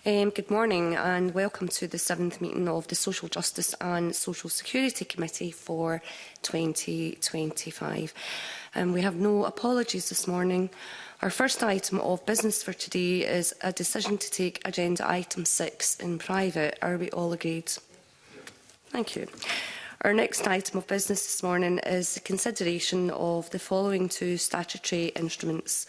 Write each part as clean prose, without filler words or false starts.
Good morning and welcome to the 7th meeting of the Social Justice and Social Security Committee for 2025. We have no apologies this morning. Our first item of business for today is a decision to take agenda item 6 in private. Are we all agreed? Thank you. Our next item of business this morning is the consideration of the following two statutory instruments: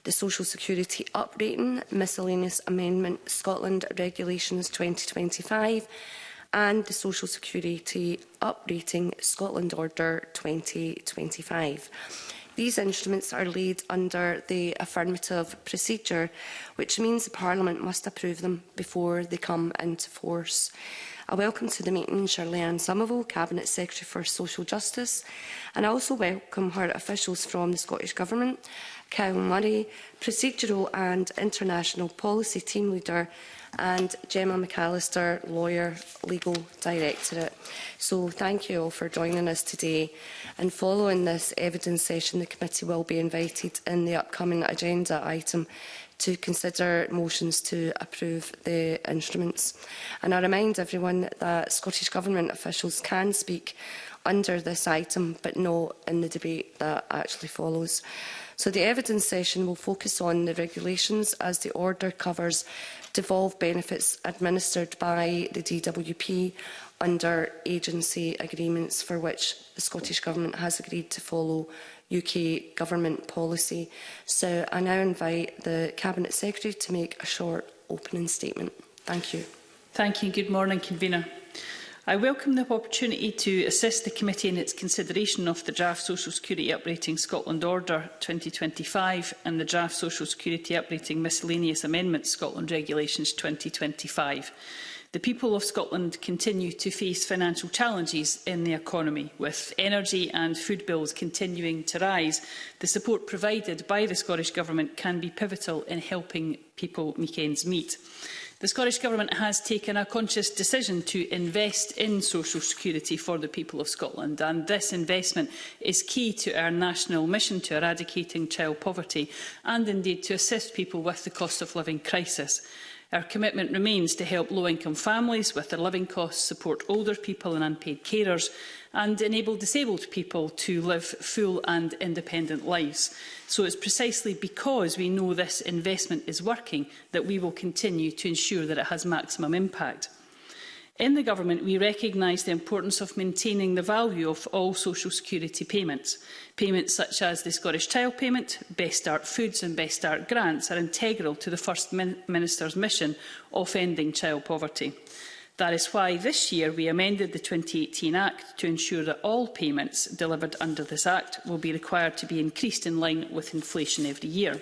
the Social Security Uprating Miscellaneous Amendment Scotland Regulations 2025 and the Social Security Uprating Scotland Order 2025. These instruments are laid under the affirmative procedure, which means the Parliament must approve them before they come into force. I welcome to the meeting Shirley-Anne Somerville, Cabinet Secretary for Social Justice, and I also welcome her officials from the Scottish Government: Kyle Murray, Procedural and International Policy Team Leader, and Gemma McAllister, Lawyer, Legal Directorate. So thank you all for joining us today. And following this evidence session, the committee will be invited in the upcoming agenda item to consider motions to approve the instruments. And I remind everyone that Scottish Government officials can speak under this item, but not in the debate that actually follows. So the evidence session will focus on the regulations, as the order covers devolved benefits administered by the DWP under agency agreements for which the Scottish Government has agreed to follow UK Government policy. So I now invite the Cabinet Secretary to make a short opening statement. Thank you. Thank you. Good morning, Convener. I welcome the opportunity to assist the committee in its consideration of the draft Social Security Uprating Scotland Order 2025 and the draft Social Security Uprating Miscellaneous Amendments Scotland Regulations 2025. The people of Scotland continue to face financial challenges in the economy, with energy and food bills continuing to rise. The support provided by the Scottish Government can be pivotal in helping people make ends meet. The Scottish Government has taken a conscious decision to invest in social security for the people of Scotland, and this investment is key to our national mission to eradicating child poverty and indeed to assist people with the cost of living crisis. Our commitment remains to help low-income families with their living costs, support older people and unpaid carers, and enable disabled people to live full and independent lives. So it's precisely because we know this investment is working that we will continue to ensure that it has maximum impact. In the Government, we recognise the importance of maintaining the value of all social security payments. Payments such as the Scottish Child Payment, Best Start Foods and Best Start Grants are integral to the First Minister's mission of ending child poverty. That is why this year we amended the 2018 Act to ensure that all payments delivered under this Act will be required to be increased in line with inflation every year.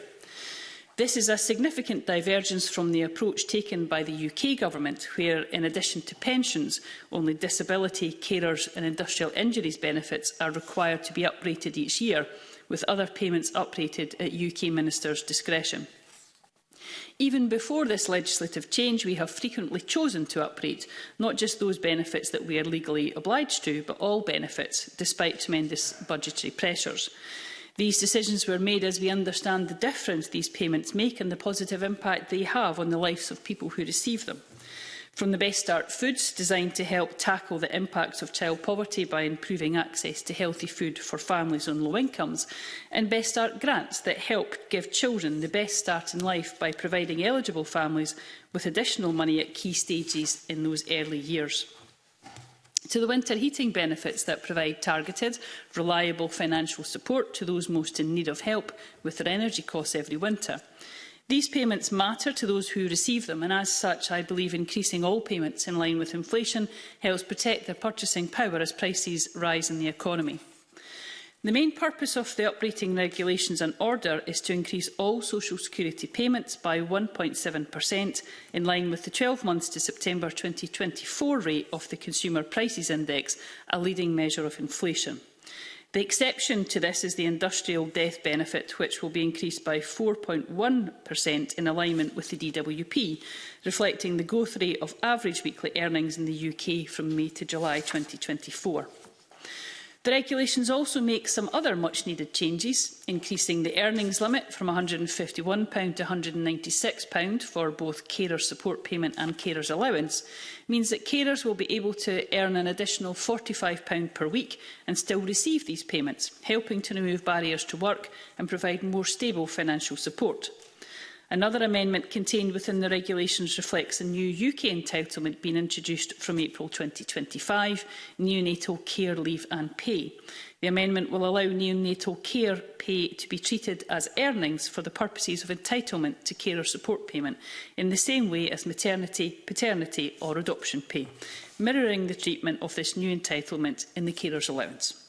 This is a significant divergence from the approach taken by the UK Government, where, in addition to pensions, only disability, carers and industrial injuries benefits are required to be uprated each year, with other payments uprated at UK Ministers' discretion. Even before this legislative change, we have frequently chosen to uprate not just those benefits that we are legally obliged to, but all benefits, despite tremendous budgetary pressures. These decisions were made as we understand the difference these payments make and the positive impact they have on the lives of people who receive them. From the Best Start Foods, designed to help tackle the impacts of child poverty by improving access to healthy food for families on low incomes, and Best Start Grants that help give children the best start in life by providing eligible families with additional money at key stages in those early years. To the winter heating benefits that provide targeted, reliable financial support to those most in need of help with their energy costs every winter. These payments matter to those who receive them, and as such, I believe increasing all payments in line with inflation helps protect their purchasing power as prices rise in the economy. The main purpose of the uprating regulations and order is to increase all social security payments by 1.7%, in line with the 12 months to September 2024 rate of the Consumer Prices Index, a leading measure of inflation. The exception to this is the industrial death benefit, which will be increased by 4.1% in alignment with the DWP, reflecting the growth rate of average weekly earnings in the UK from May to July 2024. The regulations also make some other much-needed changes, increasing the earnings limit from £151 to £196 for both carer support payment and carers allowance, means that carers will be able to earn an additional £45 per week and still receive these payments, helping to remove barriers to work and provide more stable financial support. Another amendment contained within the regulations reflects a new UK entitlement being introduced from April 2025, neonatal care leave and pay. The amendment will allow neonatal care pay to be treated as earnings for the purposes of entitlement to carer support payment, in the same way as maternity, paternity or adoption pay, mirroring the treatment of this new entitlement in the carer's allowance.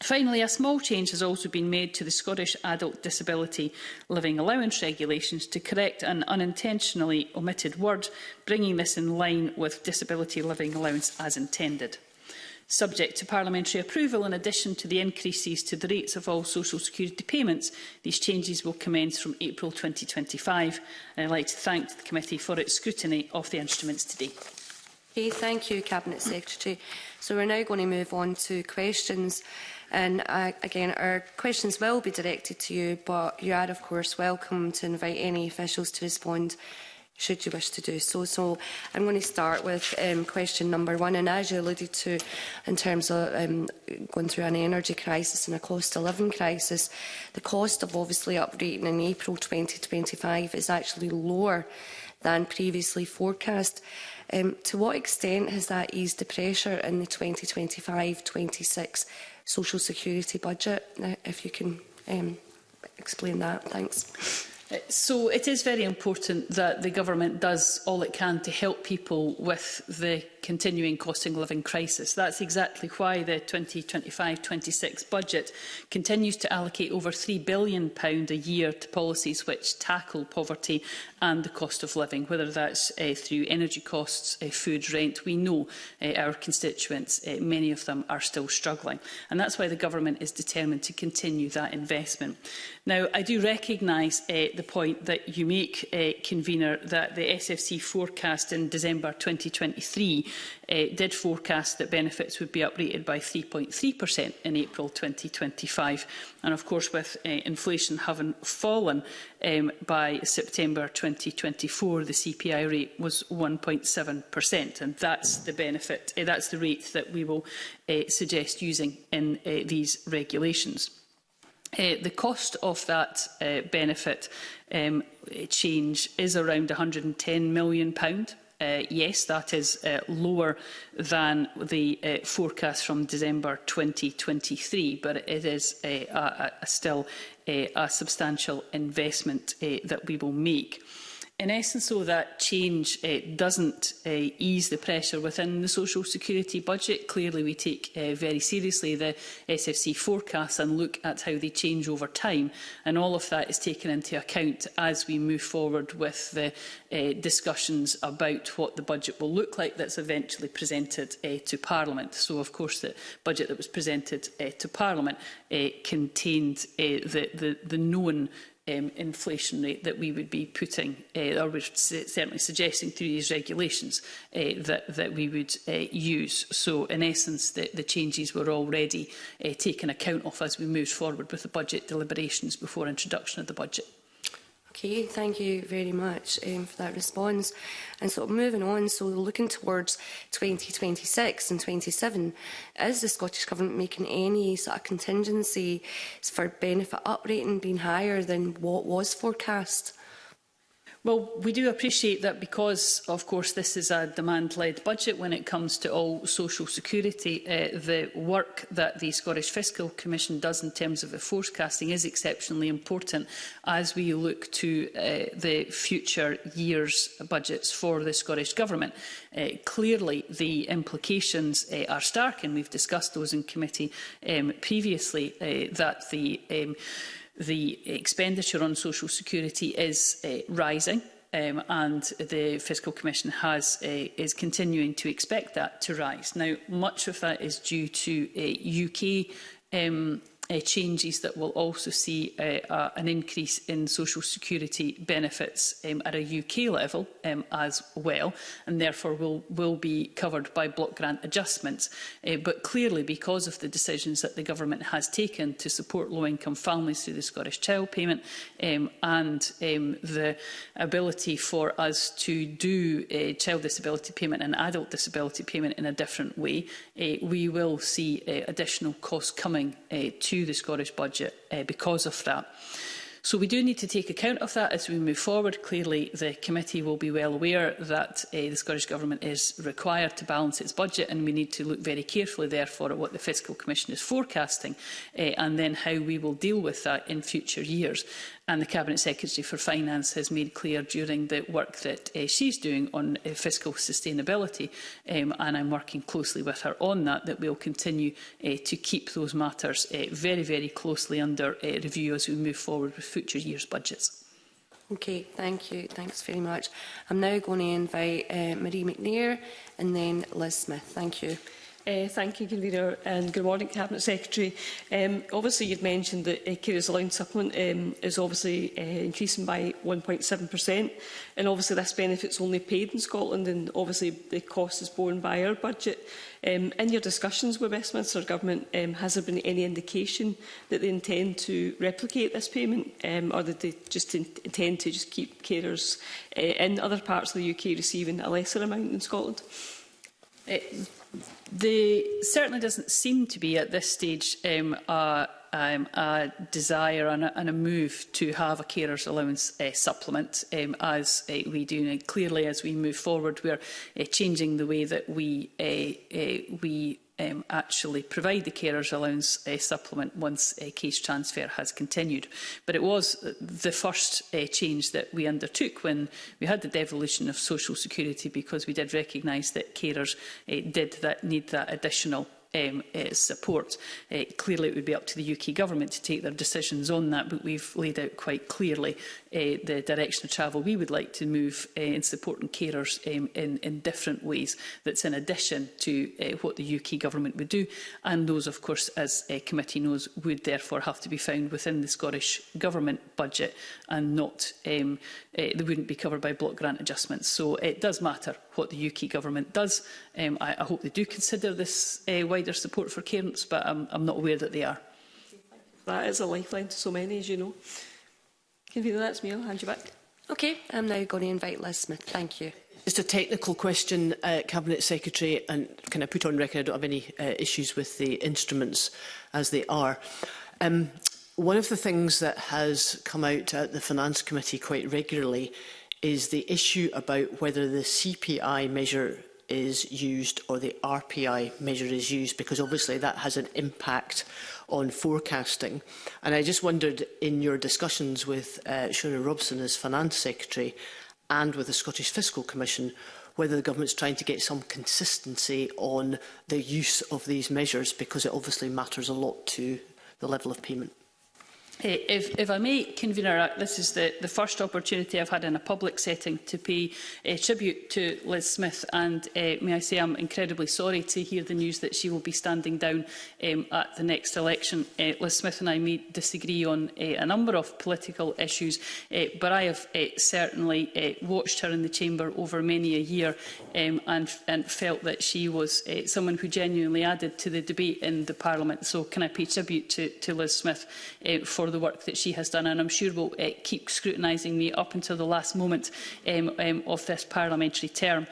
Finally, a small change has also been made to the Scottish Adult Disability Living Allowance regulations to correct an unintentionally omitted word, bringing this in line with Disability Living Allowance as intended. Subject to parliamentary approval, in addition to the increases to the rates of all social security payments, these changes will commence from April 2025. And I'd like to thank the committee for its scrutiny of the instruments today. Okay, thank you, Cabinet Secretary. So we're now going to move on to questions. And again, our questions will be directed to you, but you are, of course, welcome to invite any officials to respond should you wish to do so. So I'm going to start with question number 1. And as you alluded to, in terms of going through an energy crisis and a cost of living crisis, the cost of obviously uprating in April 2025 is actually lower than previously forecast. To what extent has that eased the pressure in the 2025-26 social security budget? If you can explain that, thanks. So it is very important that the government does all it can to help people with the continuing cost of living crisis. That's exactly why the 2025-26 budget continues to allocate over £3 billion a year to policies which tackle poverty and the cost of living, whether that's through energy costs, food, rent. We know our constituents, many of them are still struggling. And that's why the government is determined to continue that investment. Now, I do recognise the point that you make, Convener, that the SFC forecast in December 2023 did forecast that benefits would be uprated by 3.3% in April 2025. And of course, with inflation having fallen by September 2024, the CPI rate was 1.7%. And that's the benefit, that's the rate that we will suggest using in these regulations. The cost of that benefit change is around £110 million. Yes, that is lower than the forecast from December 2023, but it is still a substantial investment that we will make. In essence, though, that change doesn't ease the pressure within the social security budget. Clearly, we take very seriously the SFC forecasts and look at how they change over time. And all of that is taken into account as we move forward with the discussions about what the budget will look like that's eventually presented to Parliament. So, of course, the budget that was presented to Parliament contained the known inflation rate that we would be putting, or we're certainly suggesting through these regulations that we would use. So, in essence, the changes were already taken account of as we moved forward with the budget deliberations before introduction of the budget. Okay, thank you very much for that response. And so moving on, so looking towards 2026 and 27, is the Scottish Government making any sort of contingency for benefit uprating being higher than what was forecast? Well, we do appreciate that because, of course, this is a demand-led budget when it comes to all social security. The work that the Scottish Fiscal Commission does in terms of the forecasting is exceptionally important as we look to the future year's budgets for the Scottish Government. Clearly, the implications are stark, and we've discussed those in committee previously, that the expenditure on social security is rising, and the Fiscal Commission is continuing to expect that to rise. Now, much of that is due to UK changes that will also see an increase in social security benefits at a UK level as well, and therefore will be covered by block grant adjustments. But clearly, because of the decisions that the government has taken to support low-income families through the Scottish Child Payment and the ability for us to do child disability payment and adult disability payment in a different way, we will see additional costs coming to the Scottish budget because of that. So we do need to take account of that as we move forward. Clearly, the committee will be well aware that the Scottish Government is required to balance its budget, and we need to look very carefully, therefore, at what the Fiscal Commission is forecasting and then how we will deal with that in future years. And the Cabinet Secretary for Finance has made clear during the work that she's doing on fiscal sustainability, and I'm working closely with her on that, that we'll continue to keep those matters very, very closely under review as we move forward with future years' budgets. Okay, thank you. Thanks very much. I'm now going to invite Marie McNair and then Liz Smith. Thank you. Thank you, Convener, and good morning, Cabinet Secretary. Obviously, you've mentioned that Carers Allowance Supplement is obviously increasing by 1.7%, and obviously this benefit's only paid in Scotland, and obviously the cost is borne by our budget. In your discussions with Westminster Government, has there been any indication that they intend to replicate this payment, or that they just intend to just keep carers in other parts of the UK receiving a lesser amount in Scotland? There certainly doesn't seem to be at this stage a desire and a move to have a carers allowance supplement as we do. And clearly, as we move forward, we're changing the way that we actually provide the carers allowance supplement once case transfer has continued. But it was the first change that we undertook when we had the devolution of social security, because we did recognise that carers need that additional support. Clearly, it would be up to the UK Government to take their decisions on that, but we've laid out quite clearly the direction of travel we would like to move in supporting carers in different ways. That's in addition to what the UK Government would do, and those, of course, as committee knows, would therefore have to be found within the Scottish Government budget and not they wouldn't be covered by block grant adjustments. So it does matter what the UK Government does. I hope they do consider this wider support for carers, but I'm not aware that they are. That is a lifeline to so many, as you know. Convener, that's me. I'll hand you back. Okay, I'm now going to invite Liz Smith. Thank you. Just a technical question, Cabinet Secretary, and can I put on record I don't have any issues with the instruments as they are. One of the things that has come out at the Finance Committee quite regularly is the issue about whether the CPI measure is used or the RPI measure is used, because obviously that has an impact on forecasting. And I just wondered, in your discussions with Shona Robson as Finance Secretary and with the Scottish Fiscal Commission, whether the government's trying to get some consistency on the use of these measures, because it obviously matters a lot to the level of payment. If I may, Convener, this is the first opportunity I've had in a public setting to pay tribute to Liz Smith, and may I say I'm incredibly sorry to hear the news that she will be standing down at the next election. Liz Smith and I may disagree on a number of political issues, but I have certainly watched her in the chamber over many a year and felt that she was someone who genuinely added to the debate in the Parliament. So can I pay tribute to Liz Smith for the work that she has done, and I'm sure will keep scrutinising me up until the last moment of this parliamentary term.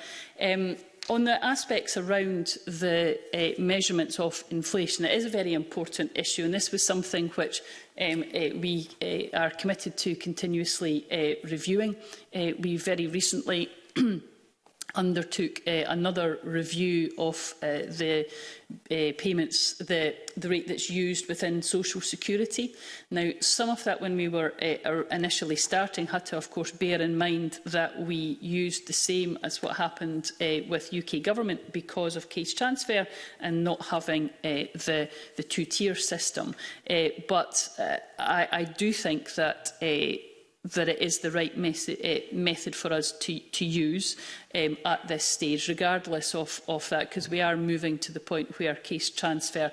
On the aspects around the measurements of inflation, it is a very important issue, and this was something which we are committed to continuously reviewing. We very recently undertook another review of the payments, the rate that's used within social security. Now, some of that, when we were initially starting, had to, of course, bear in mind that we used the same as what happened with UK Government because of case transfer and not having the two-tier system. But I do think that that it is the right method for us to use at this stage, regardless of that, because we are moving to the point where case transfer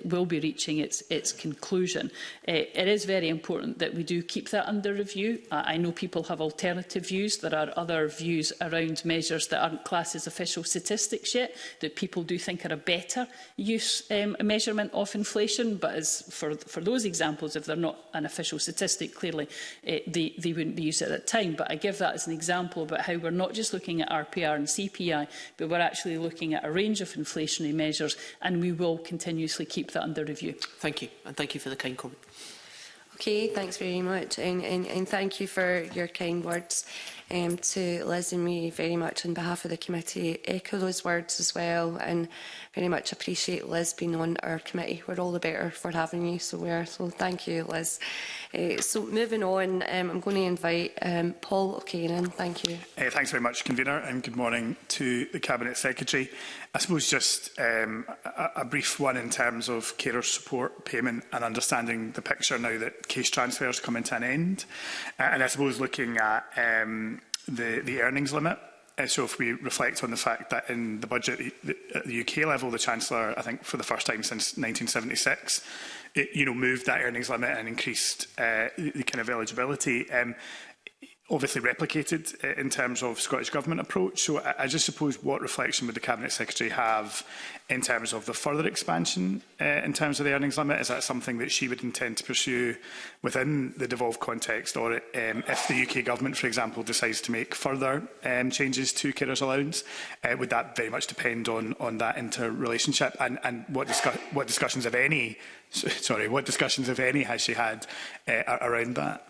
will be reaching its conclusion. It is very important that we do keep that under review. I know people have alternative views. There are other views around measures that aren't classed as official statistics yet, that people do think are a better measurement of inflation. But as for those examples, if they're not an official statistic, clearly they wouldn't be used at that time. But I give that as an example about how we're not just looking at RPR and CPI, but we're actually looking at a range of inflationary measures, and we will continuously keep that under review. Thank you, and thank you for the kind comment. Okay, thanks very much, and thank you for your kind words to Liz and me very much on behalf of the committee. Echo those words as well, and very much appreciate Liz being on our committee. We're all the better for having you, so thank you, Liz. So moving on, I'm going to invite Paul O'Kieran. Thank you. Thanks very much, Convener, and good morning to the Cabinet Secretary. I suppose just a brief one in terms of carer support payment and understanding the picture now that case transfers come into an end. And I suppose looking at the earnings limit. So if we reflect on the fact that in the budget at the UK level, the Chancellor, I think for the first time since 1976, moved that earnings limit and increased the kind of eligibility. Obviously replicated in terms of Scottish Government approach. So I just suppose, what reflection would the Cabinet Secretary have in terms of the further expansion in terms of the earnings limit? Is that something that she would intend to pursue within the devolved context, or if the UK Government, for example, decides to make further changes to carers allowance, would that very much depend on that interrelationship? And what discussions, if any, what discussions, if any, has she had around that?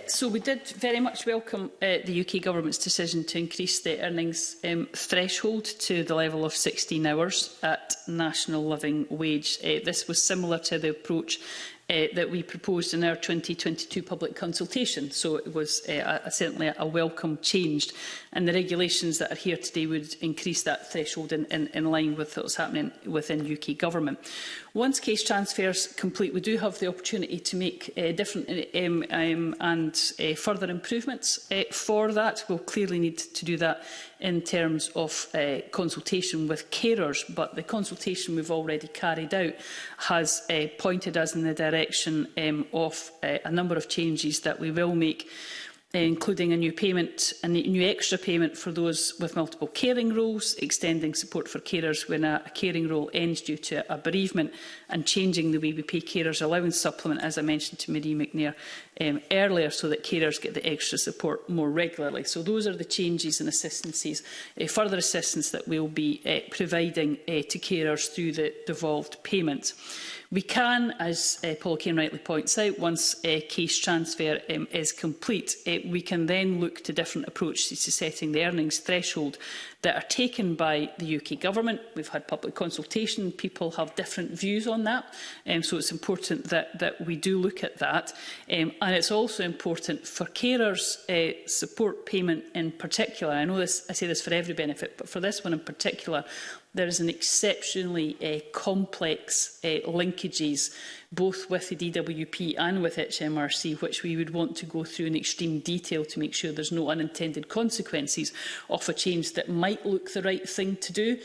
So we did very much welcome the UK Government's decision to increase the earnings threshold to the level of 16 hours at national living wage. This was similar to the approach that we proposed in our 2022 public consultation. So it was certainly a welcome change. And the regulations that are here today would increase that threshold in line with what's happening within UK Government. Once case transfers complete, we do have the opportunity to make different and further improvements for that. We'll clearly need to do that in terms of consultation with carers, but the consultation we've already carried out has pointed us in the direction of a number of changes that we will make, including a new payment, a new extra payment for those with multiple caring roles, extending support for carers when a caring role ends due to a bereavement, and changing the way we pay carers allowance supplement, as I mentioned to Marie McNair earlier, so that carers get the extra support more regularly. So those are the changes and assistances, further assistance that we'll be providing to carers through the devolved payment. We can, as Paul Kane rightly points out, once case transfer is complete, we can then look to different approaches to setting the earnings threshold that are taken by the UK Government. We've had public consultation. People have different views on that. So it's important that we do look at that. And it's also important for carers' support payment in particular. I know this, I say this for every benefit, but for this one in particular, there is an exceptionally complex linkages both with the DWP and with HMRC, which we would want to go through in extreme detail to make sure there's no unintended consequences of a change that might look the right thing to do,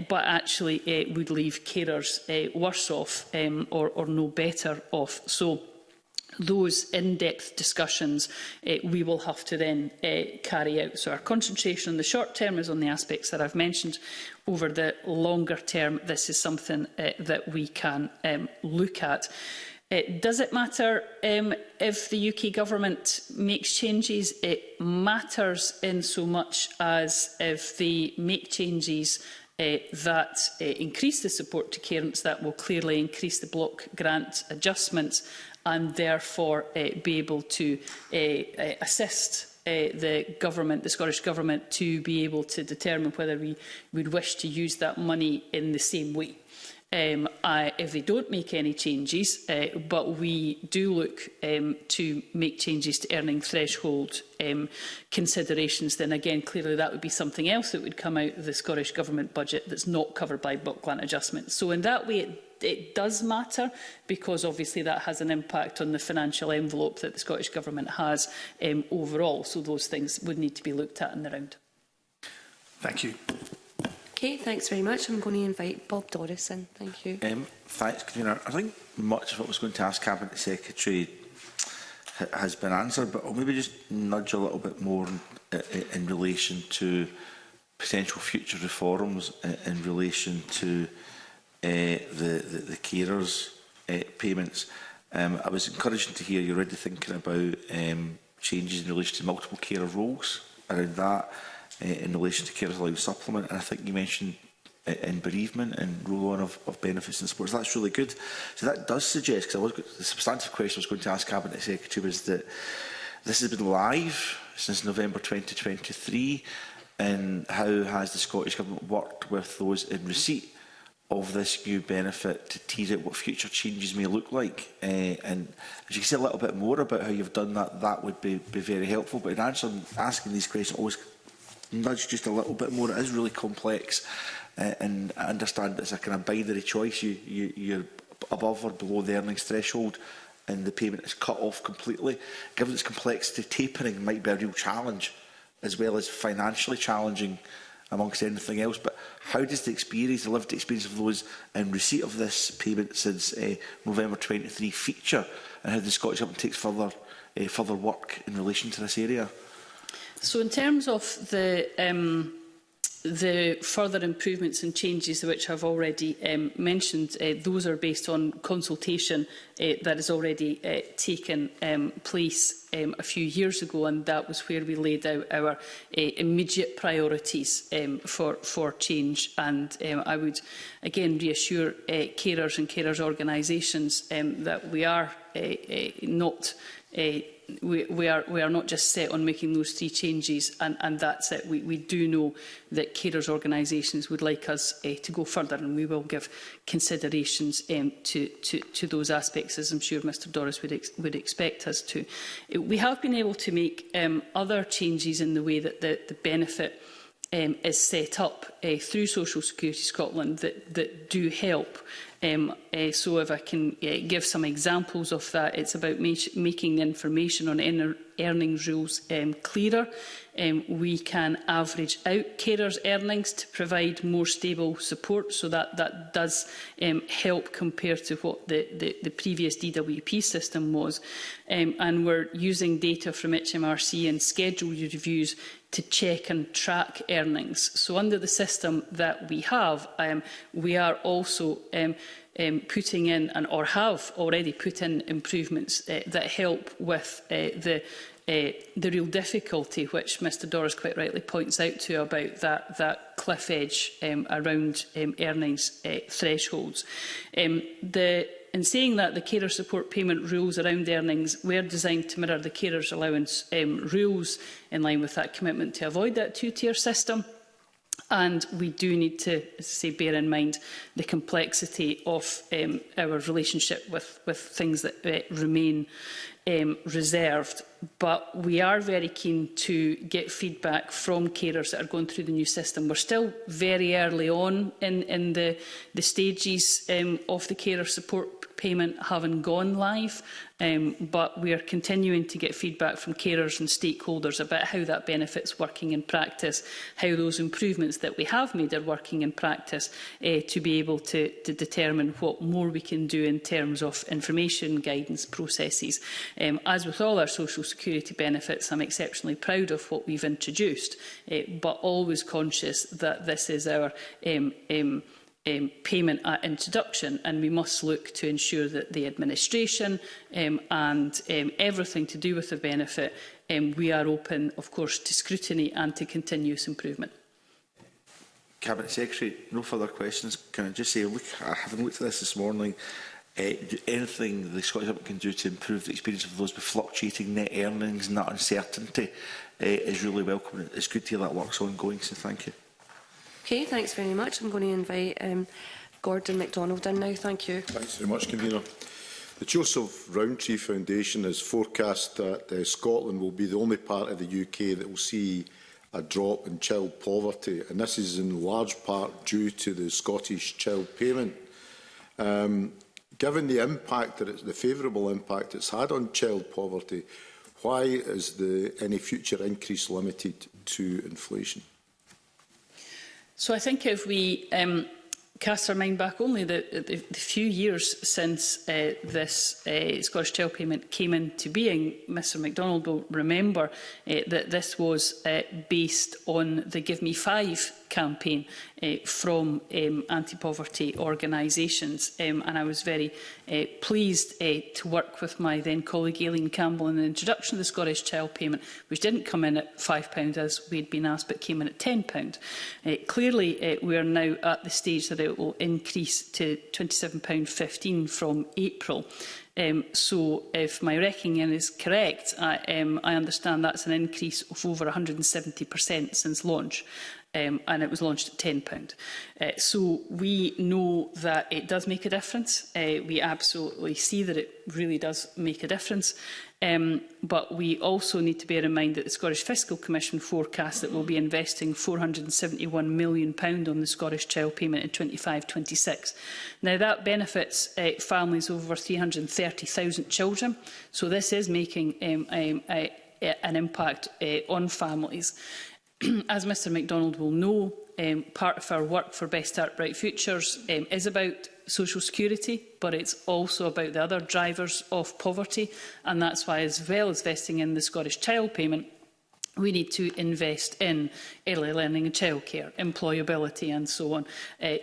but actually would leave carers worse off or no better off. So those in-depth discussions we will have to then carry out. So our concentration in the short term is on the aspects that I've mentioned. Over the longer term, this is something that we can look at. Does it matter if the UK Government makes changes? It matters in so much as if they make changes that increase the support to carers, that will clearly increase the block grant adjustments and therefore be able to assist the government, the Scottish Government, to be able to determine whether we would wish to use that money in the same way. if they don't make any changes, but we do look to make changes to earning threshold considerations, then again, clearly that would be something else that would come out of the Scottish Government budget that's not covered by Buckland adjustments. So in that way, it does matter, because obviously that has an impact on the financial envelope that the Scottish Government has overall. So those things would need to be looked at in the round. Thank you. Okay, thanks very much. I'm going to invite Bob Doris in. Thank you. Thanks, Convener. I think much of what I was going to ask Cabinet Secretary has been answered, but I'll maybe just nudge a little bit more in relation to potential future reforms in relation to the carers payments. I was encouraging to hear you're already thinking about changes in relation to multiple carer roles around that, in relation to carers allowance supplement, and I think you mentioned in bereavement and roll-on of benefits and supports. That's really good. So that does suggest, because the substantive question I was going to ask Cabinet Secretary was that this has been live since November 2023, and how has the Scottish Government worked with those in receipt of this new benefit to tease out what future changes may look like? And if you could say a little bit more about how you've done that, that would be very helpful. But in answering, asking these questions, always nudge just a little bit more. It is really complex, and I understand it's a kind of binary choice. You're above or below the earnings threshold, and the payment is cut off completely. Given its complexity, tapering might be a real challenge, as well as financially challenging amongst anything else. But how does the experience, the lived experience of those in receipt of this payment since November 23 feature, and how the Scottish Government takes further work in relation to this area? So in terms of the further improvements and changes which I've already mentioned, those are based on consultation that has already taken place a few years ago, and that was where we laid out our immediate priorities for change. And I would again reassure carers and carers organisations that we are not we are not just set on making those three changes and that's it. We do know that carers organisations would like us to go further, and we will give considerations to those aspects, as I'm sure Mr Doris would expect us to. We have been able to make other changes in the way that the benefit is set up through Social Security Scotland that do help. So if I can give some examples of that, it's about making the information on earnings rules clearer. We can average out carers' earnings to provide more stable support, so that does help compared to what the previous DWP system was. And we're using data from HMRC and schedule reviews to check and track earnings. So under the system that we have, we are also putting in, or have already put in, improvements that help with the real difficulty which Mr Doris quite rightly points out to about that cliff edge around earnings thresholds. In saying that, the carer support payment rules around earnings were designed to mirror the carers allowance rules, in line with that commitment to avoid that two-tier system. And we do need to, as I say, bear in mind the complexity of our relationship with things that remain reserved. But we are very keen to get feedback from carers that are going through the new system. We're still very early on in the stages of the carer support payment having gone live, but we are continuing to get feedback from carers and stakeholders about how that benefit's working in practice, how those improvements that we have made are working in practice, to be able to determine what more we can do in terms of information, guidance, processes. As with all our social security benefits, I'm exceptionally proud of what we've introduced, but always conscious that this is our payment at introduction, and we must look to ensure that the administration and everything to do with the benefit, we are open, of course, to scrutiny and to continuous improvement. Cabinet Secretary, no further questions. Can I just say, look, I haven't looked at this morning. Anything the Scottish Government can do to improve the experience of those with fluctuating net earnings and that uncertainty is really welcome. It's good to hear that work's ongoing, so thank you. Okay, thanks very much. I'm going to invite Gordon MacDonald in now. Thank you. Thanks very much, Convener. The Joseph Rowntree Foundation has forecast that Scotland will be the only part of the UK that will see a drop in child poverty, and this is in large part due to the Scottish Child Payment. Given the impact the favourable impact it's had on child poverty, why is any future increase limited to inflation? So I think if we cast our mind back only the few years since this Scottish Child Payment came into being, Mr MacDonald will remember that this was based on the Give Me 5 campaign from anti-poverty organisations, and I was very pleased to work with my then colleague Aileen Campbell in the introduction of the Scottish Child Payment, which didn't come in at £5 as we had been asked, but came in at £10. Clearly, we are now at the stage that it will increase to £27.15 from April. So if my reckoning is correct, I understand that's an increase of over 170% since launch. And it was launched at £10. So we know that it does make a difference. We absolutely see that it really does make a difference. But we also need to bear in mind that the Scottish Fiscal Commission forecasts that we'll be investing £471 million on the Scottish Child Payment in 25-26. Now that benefits families over 330,000 children. So this is making an impact on families. As Mr MacDonald will know, part of our work for Best Start Bright Futures is about social security, but it's also about the other drivers of poverty, and that's why, as well as investing in the Scottish Child Payment, we need to invest in early learning and childcare, employability and so on.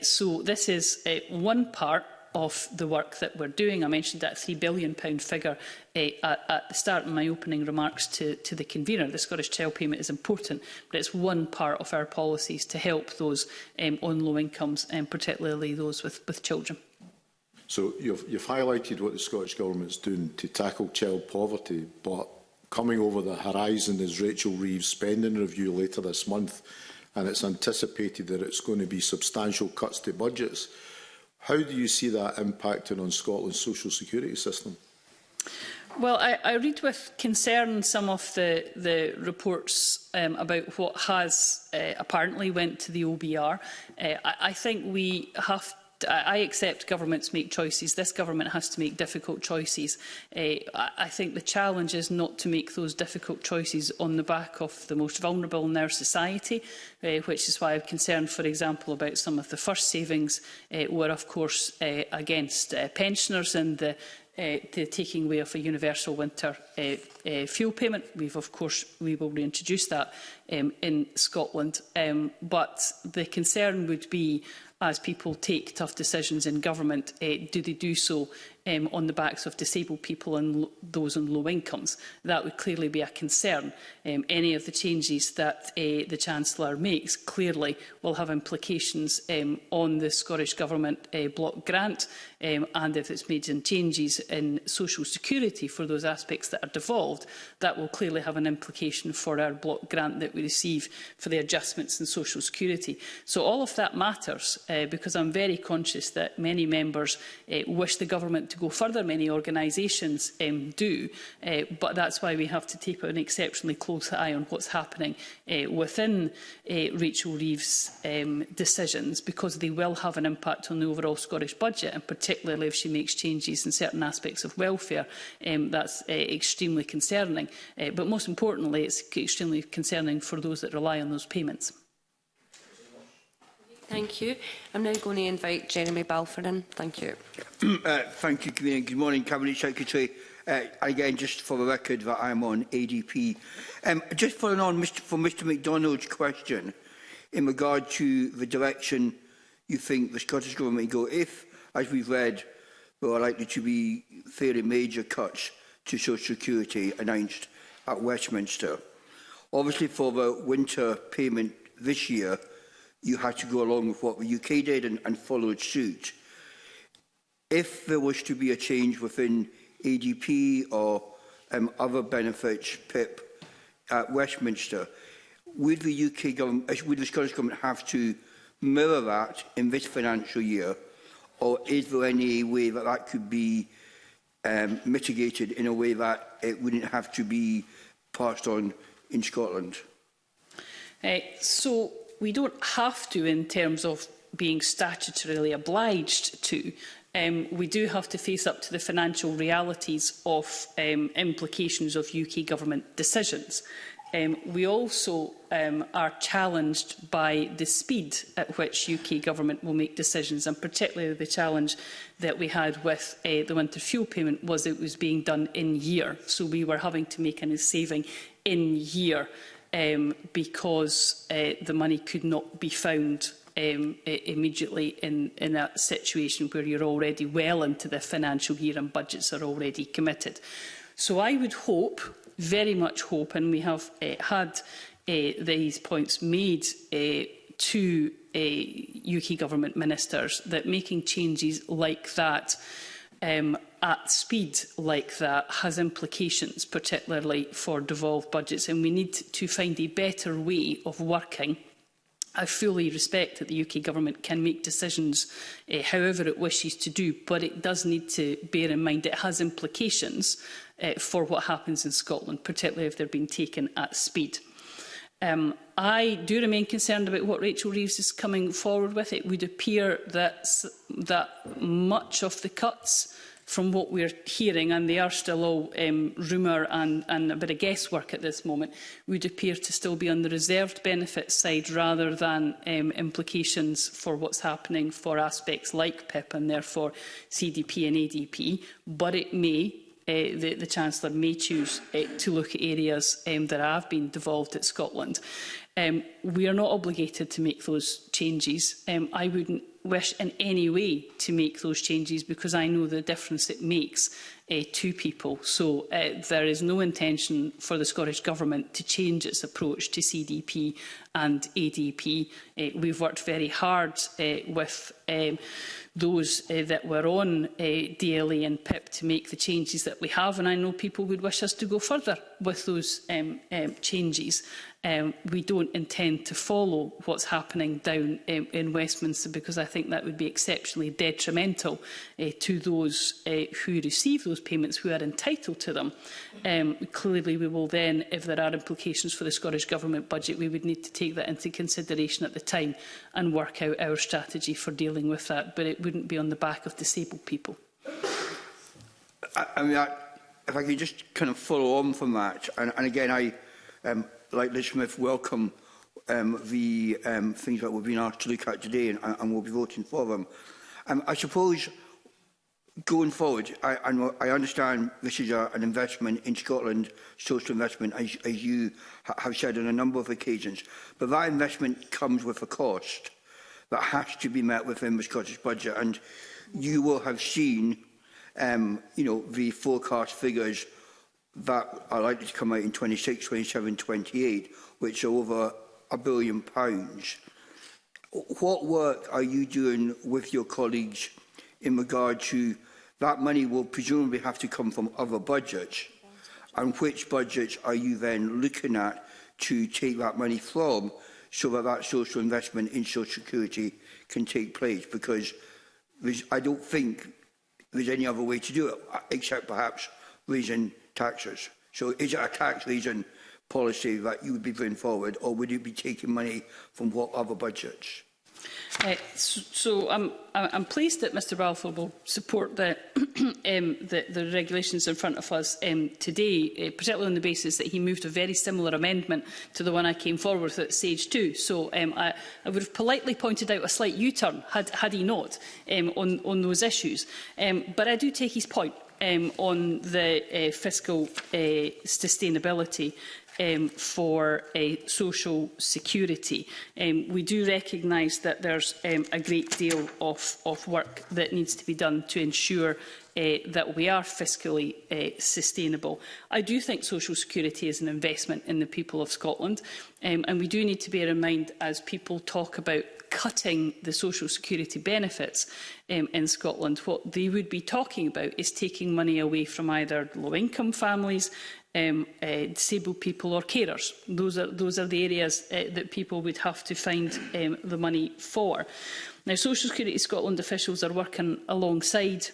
So this is one part of the work that we're doing. I mentioned that £3 billion figure at the start of my opening remarks to the convener. The Scottish Child Payment is important, but it's one part of our policies to help those on low incomes, and particularly those with children. So you've highlighted what the Scottish Government is doing to tackle child poverty, but coming over the horizon is Rachel Reeves' spending review later this month, and it's anticipated that it's going to be substantial cuts to budgets. How do you see that impacting on Scotland's social security system? Well, I read with concern some of the reports about what has apparently went to the OBR. I think we have I accept governments make choices. This government has to make difficult choices. I think the challenge is not to make those difficult choices on the back of the most vulnerable in our society, which is why I'm concerned, for example, about some of the first savings were, of course, against pensioners and the taking away of a universal winter fuel payment. We will reintroduce that in Scotland. But the concern would be, as people take tough decisions in government, do they do so on the backs of disabled people and those on low incomes? That would clearly be a concern. Any of the changes that the Chancellor makes clearly will have implications on the Scottish Government block grant, and if it's made in changes in social security for those aspects that are devolved, that will clearly have an implication for our block grant that we receive for the adjustments in social security. So all of that matters, because I'm very conscious that many members wish the government to go further. Many organisations do, but that's why we have to take an exceptionally close eye on what's happening within Rachel Reeves' decisions, because they will have an impact on the overall Scottish budget, and particularly if she makes changes in certain aspects of welfare. That's extremely concerning, but most importantly, it's extremely concerning for those that rely on those payments. Thank you. I'm now going to invite Jeremy Balfour in. Thank you. Thank you, Convener. Good morning, Cabinet Secretary. Again, just for the record that I'm on ADP. Just following on from Mr MacDonald's question in regard to the direction you think the Scottish Government go, if, as we've read, there are likely to be fairly major cuts to social security announced at Westminster. Obviously, for the winter payment this year, you had to go along with what the UK did and followed suit. If there was to be a change within ADP or other benefits, PIP, at Westminster, would the Scottish Government have to mirror that in this financial year, or is there any way that that could be mitigated in a way that it wouldn't have to be passed on in Scotland? So we don't have to in terms of being statutorily obliged to. We do have to face up to the financial realities of implications of UK government decisions. We also are challenged by the speed at which UK government will make decisions, and particularly the challenge that we had with the winter fuel payment was it was being done in year. So we were having to make a saving in year because the money could not be found immediately in that situation where you're already well into the financial year and budgets are already committed. So I would hope, very much hope, and we have had these points made to UK government ministers, that making changes like that at speed like that has implications, particularly for devolved budgets, and we need to find a better way of working. I fully respect that the UK government can make decisions however it wishes to do, but it does need to bear in mind it has implications for what happens in Scotland, particularly if they're being taken at speed. I do remain concerned about what Rachel Reeves is coming forward with. It would appear that much of the cuts, from what we're hearing, and they are still all rumour and a bit of guesswork at this moment, would appear to still be on the reserved benefit side rather than implications for what's happening for aspects like PIP and therefore CDP and ADP. But it may, the Chancellor may choose to look at areas that have been devolved at Scotland. We are not obligated to make those changes. I wouldn't wish in any way to make those changes because I know the difference it makes to people. So there is no intention for the Scottish Government to change its approach to CDP and ADP. We've worked very hard with those that were on DLA and PIP to make the changes that we have, and I know people would wish us to go further with those changes. We don't intend to follow what's happening down in Westminster because I think that would be exceptionally detrimental to those who receive those payments, who are entitled to them. Clearly we will then, if there are implications for the Scottish Government budget, we would need to take that into consideration at the time and work out our strategy for dealing with that, but it wouldn't be on the back of disabled people. I mean, if I could just kind of follow on from that, and again, I, like Liz Smith, welcome the things that we've been asked to look at today, and we'll be voting for them. I suppose, going forward, I understand this is an investment in Scotland, social investment, as you have said on a number of occasions, but that investment comes with a cost that has to be met within the Scottish budget, and you will have seen the forecast figures that are likely to come out in 26, 27, 28, which are over £1 billion. What work are you doing with your colleagues in regard to that money will presumably have to come from other budgets, and which budgets are you then looking at to take that money from so that that social investment in social security can take place? Because I don't think there's any other way to do it, except perhaps raising taxes. So is it a tax raising policy that you would be bringing forward, or would you be taking money from what other budgets? So I'm pleased that Mr Balfour will support the regulations in front of us today, particularly on the basis that he moved a very similar amendment to the one I came forward with at stage 2. So I would have politely pointed out a slight U-turn had he not on those issues. But I do take his point on the fiscal sustainability for social security. We do recognise that there's a great deal of work that needs to be done to ensure that we are fiscally sustainable. I do think social security is an investment in the people of Scotland, and we do need to bear in mind, as people talk about cutting the social security benefits in Scotland. What they would be talking about is taking money away from either low-income families, disabled people or carers. Those are the areas that people would have to find the money for. Now, Social Security Scotland officials are working alongside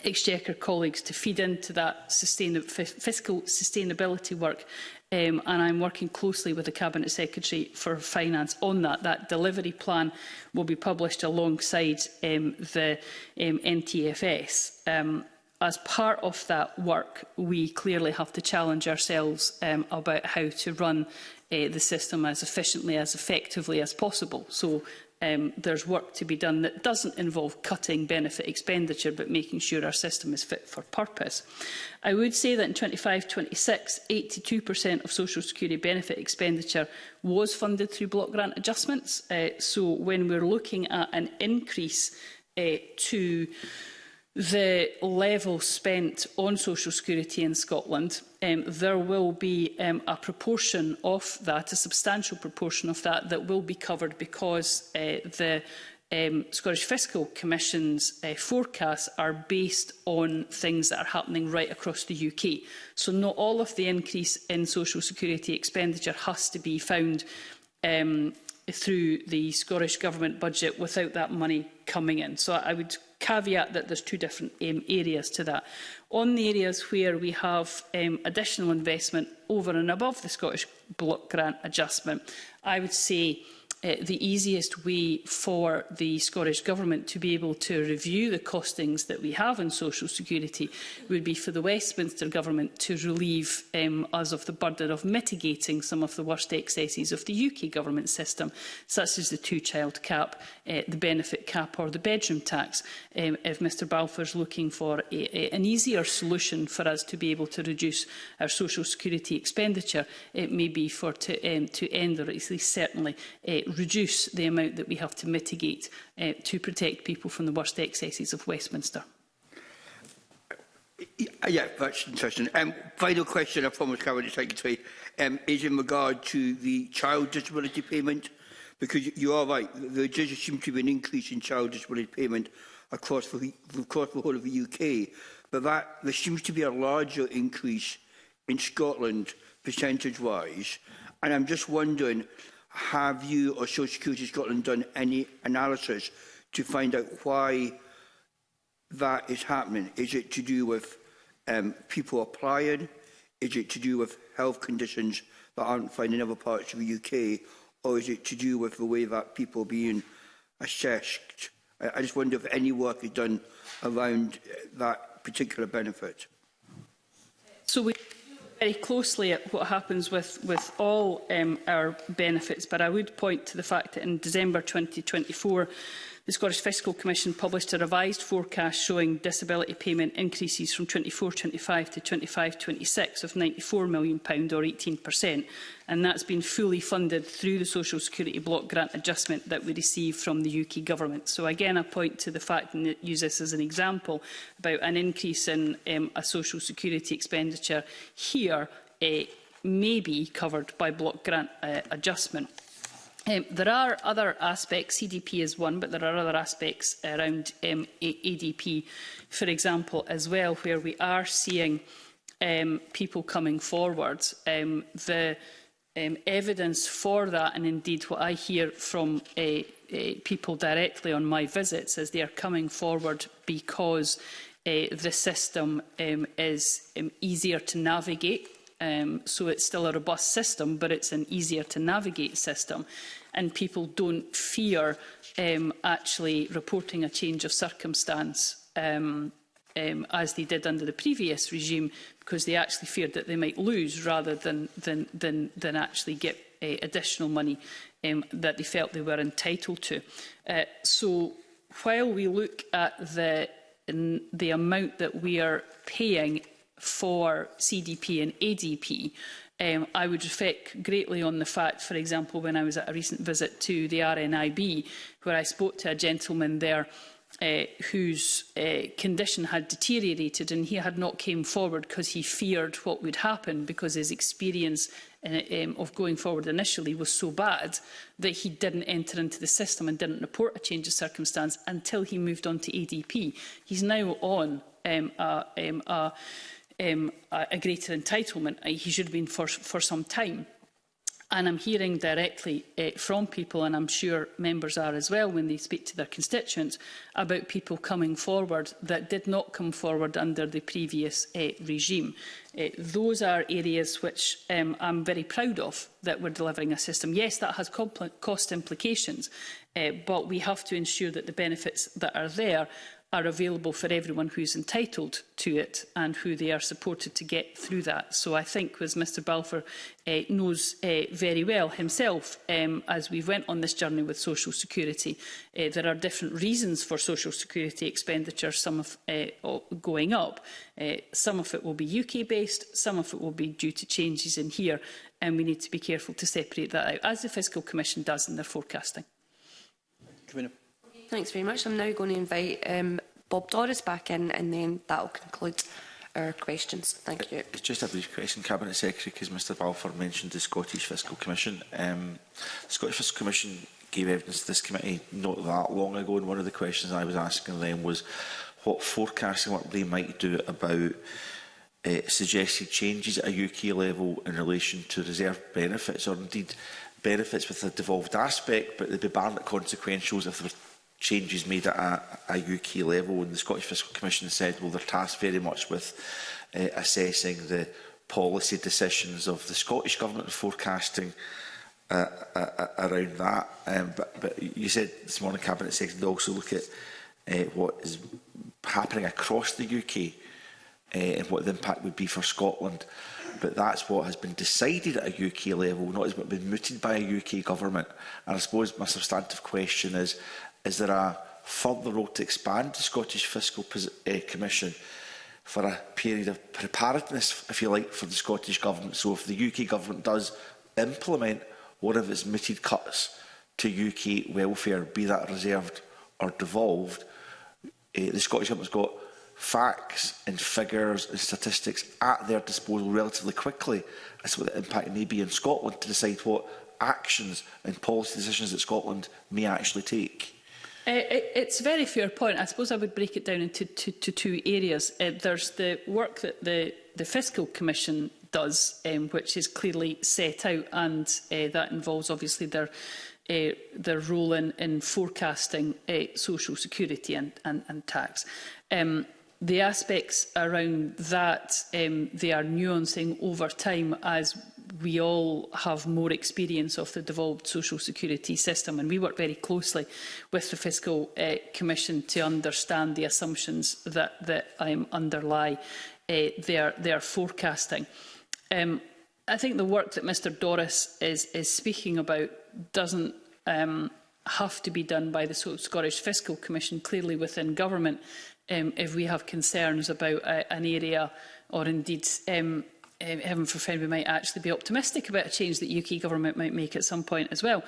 Exchequer colleagues to feed into that fiscal sustainability work, and I'm working closely with the Cabinet Secretary for Finance on that. That delivery plan will be published alongside the NTFS. As part of that work, we clearly have to challenge ourselves about how to run the system as efficiently, as effectively as possible. So there's work to be done that doesn't involve cutting benefit expenditure, but making sure our system is fit for purpose. I would say that in 25-26, 82% of social security benefit expenditure was funded through block grant adjustments. So when we're looking at an increase to the level spent on social security in Scotland, there will be a proportion of that, a substantial proportion of that, that will be covered because the Scottish Fiscal Commission's forecasts are based on things that are happening right across the UK. So not all of the increase in social security expenditure has to be found through the Scottish Government budget without that money coming in. So I would caveat that there's two different areas to that. On the areas where we have additional investment over and above the Scottish block grant adjustment, I would say the easiest way for the Scottish Government to be able to review the costings that we have in social security would be for the Westminster Government to relieve us of the burden of mitigating some of the worst excesses of the UK government system, such as the two-child cap, the benefit cap or the bedroom tax. If Mr Balfour's looking for an easier solution for us to be able to reduce our social security expenditure, it may be to end, or at least certainly reduce the amount that we have to mitigate to protect people from the worst excesses of Westminster. Yeah, that's interesting. Final question, I promise, Cabinet Secretary, is in regard to the child disability payment, because you are right, there does seem to be an increase in child disability payment across the whole of the UK, but there seems to be a larger increase in Scotland percentage-wise, and I'm just wondering, have you or Social Security Scotland done any analysis to find out why that is happening? Is it to do with people applying? Is it to do with health conditions that aren't found in other parts of the UK? Or is it to do with the way that people are being assessed? I just wonder if any work is done around that particular benefit. So we very closely at what happens with all our benefits, but I would point to the fact that in December 2024, the Scottish Fiscal Commission published a revised forecast showing disability payment increases from 24-25 to 25-26 of £94 million or 18%, and that's been fully funded through the Social Security block grant adjustment that we received from the UK Government. So again, I point to the fact, and use this as an example, about an increase in a social security expenditure here may be covered by block grant adjustment. There are other aspects, CDP is one, but there are other aspects around ADP, for example, as well, where we are seeing people coming forward. The evidence for that, and indeed what I hear from people directly on my visits, is they are coming forward because the system is easier to navigate. So it's still a robust system, but it's an easier to navigate system. And people don't fear actually reporting a change of circumstance as they did under the previous regime, because they actually feared that they might lose rather than actually get additional money that they felt they were entitled to. So while we look at the amount that we are paying for CDP and ADP, I would reflect greatly on the fact, for example, when I was at a recent visit to the RNIB, where I spoke to a gentleman there whose condition had deteriorated, and he had not came forward because he feared what would happen, because his experience of going forward initially was so bad that he didn't enter into the system and didn't report a change of circumstance until he moved on to ADP. He's now on a greater entitlement. He should have been for some time. And I'm hearing directly from people, and I'm sure members are as well when they speak to their constituents, about people coming forward that did not come forward under the previous regime. Those are areas which I'm very proud of, that we're delivering a system. Yes, that has cost implications, but we have to ensure that the benefits that are there are available for everyone who's entitled to it and who they are supported to get through that. So I think, as Mr Balfour knows very well himself, as we went on this journey with social security, there are different reasons for social security expenditure, some of going up. Some of it will be UK-based, some of it will be due to changes in here, and we need to be careful to separate that out, as the Fiscal Commission does in their forecasting. Commissioner. Thanks very much. I'm now going to invite Bob Doris back in, and then that will conclude our questions. Thank you. It's just a brief question, Cabinet Secretary, because Mr Balfour mentioned the Scottish Fiscal Commission. The Scottish Fiscal Commission gave evidence to this committee not that long ago, and one of the questions I was asking them was what forecasting work they might do about suggested changes at a UK level in relation to reserve benefits, or indeed benefits with a devolved aspect, but they'd be Barnett consequentials if there were changes made at a UK level. And the Scottish Fiscal Commission said, well, they're tasked very much with assessing the policy decisions of the Scottish Government and forecasting around that. But you said this morning, Cabinet Secretary, to also look at what is happening across the UK and what the impact would be for Scotland. But that's what has been decided at a UK level, not as been mooted by a UK government. And I suppose my substantive question is there a further road to expand the Scottish Fiscal Commission for a period of preparedness, if you like, for the Scottish Government? So if the UK Government does implement one of its mooted cuts to UK welfare, be that reserved or devolved, the Scottish Government's got facts and figures and statistics at their disposal relatively quickly as to what the impact may be in Scotland to decide what actions and policy decisions that Scotland may actually take. It's a very fair point. I suppose I would break it down into two areas. There's the work that the Fiscal Commission does, which is clearly set out, and that involves obviously their role in forecasting social security and tax. The aspects around that, they are nuancing over time as we all have more experience of the devolved social security system, and we work very closely with the Fiscal Commission to understand the assumptions that underlie their forecasting. I think the work that Mr Doris is speaking about doesn't have to be done by the Scottish Fiscal Commission, clearly within government. If we have concerns about an area, or indeed, heaven forfend, we might actually be optimistic about a change that UK government might make at some point as well,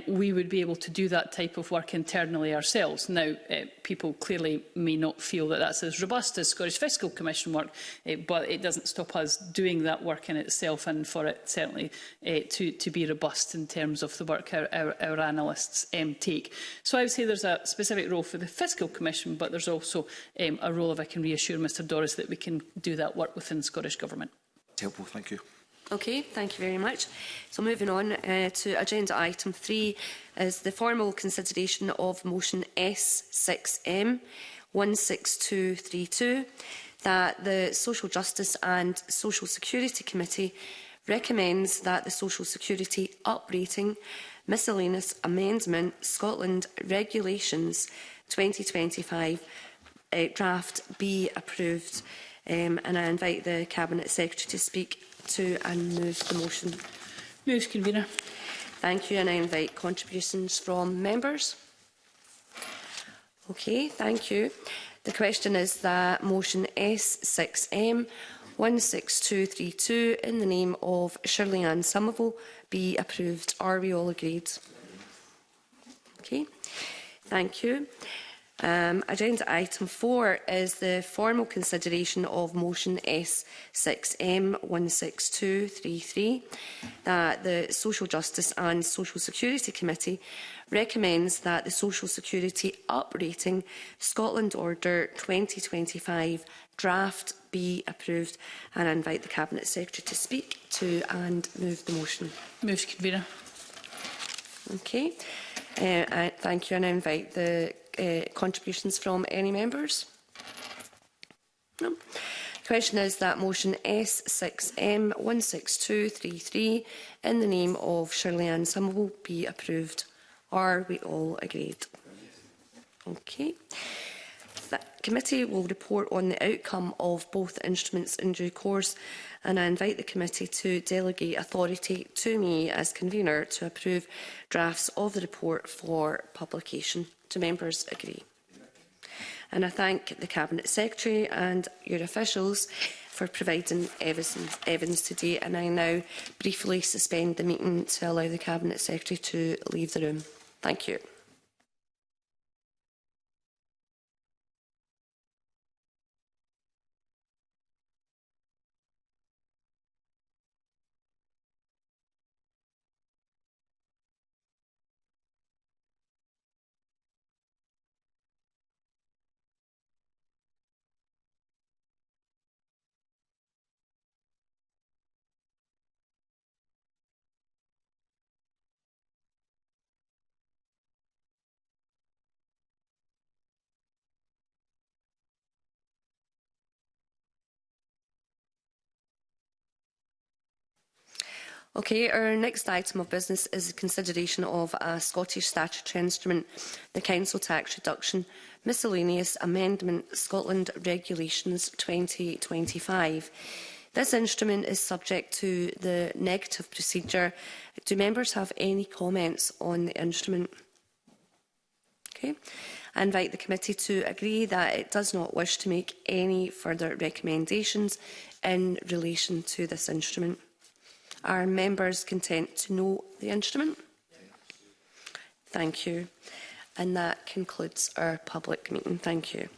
we would be able to do that type of work internally ourselves. Now, people clearly may not feel that that's as robust as Scottish Fiscal Commission work, but it doesn't stop us doing that work in itself, and for it certainly to be robust in terms of the work our analysts take. So I would say there's a specific role for the Fiscal Commission, but there's also a role, if I can reassure Mr Doris, that we can do that work within Scottish Government. Helpful, thank you. Okay, thank you very much. So moving on to agenda item 3 is the formal consideration of motion S6M 16232 that the Social Justice and Social Security Committee recommends that the Social Security Uprating Miscellaneous Amendment Scotland Regulations 2025 draft be approved. And I invite the Cabinet Secretary to speak to and move the motion. Moves, Convener. Thank you, and I invite contributions from members. Okay, thank you. The question is that motion S6M 16232 in the name of Shirley Ann Somerville be approved. Are we all agreed? Okay, thank you. Agenda item 4 is the formal consideration of motion S6M16233 that the Social Justice and Social Security Committee recommends that the Social Security Uprating Scotland Order 2025 draft be approved, and I invite the Cabinet Secretary to speak to and move the motion. Move, Convener. Okay. Thank you, and I invite the contributions from any members. No. The question is that motion S6M16233 in the name of Shirley Ann Somerville be approved. Are we all agreed? Okay. The committee will report on the outcome of both instruments in due course, and I invite the committee to delegate authority to me as convener to approve drafts of the report for publication. Do members agree? And I thank the Cabinet Secretary and your officials for providing evidence today, and I now briefly suspend the meeting to allow the Cabinet Secretary to leave the room. Thank you. Okay, our next item of business is the consideration of a Scottish statutory instrument, the Council Tax Reduction Miscellaneous Amendment Scotland Regulations 2025. This instrument is subject to the negative procedure. Do members have any comments on the instrument? Okay. I invite the committee to agree that it does not wish to make any further recommendations in relation to this instrument. Are members content to know the instrument? Thank you. And that concludes our public meeting. Thank you.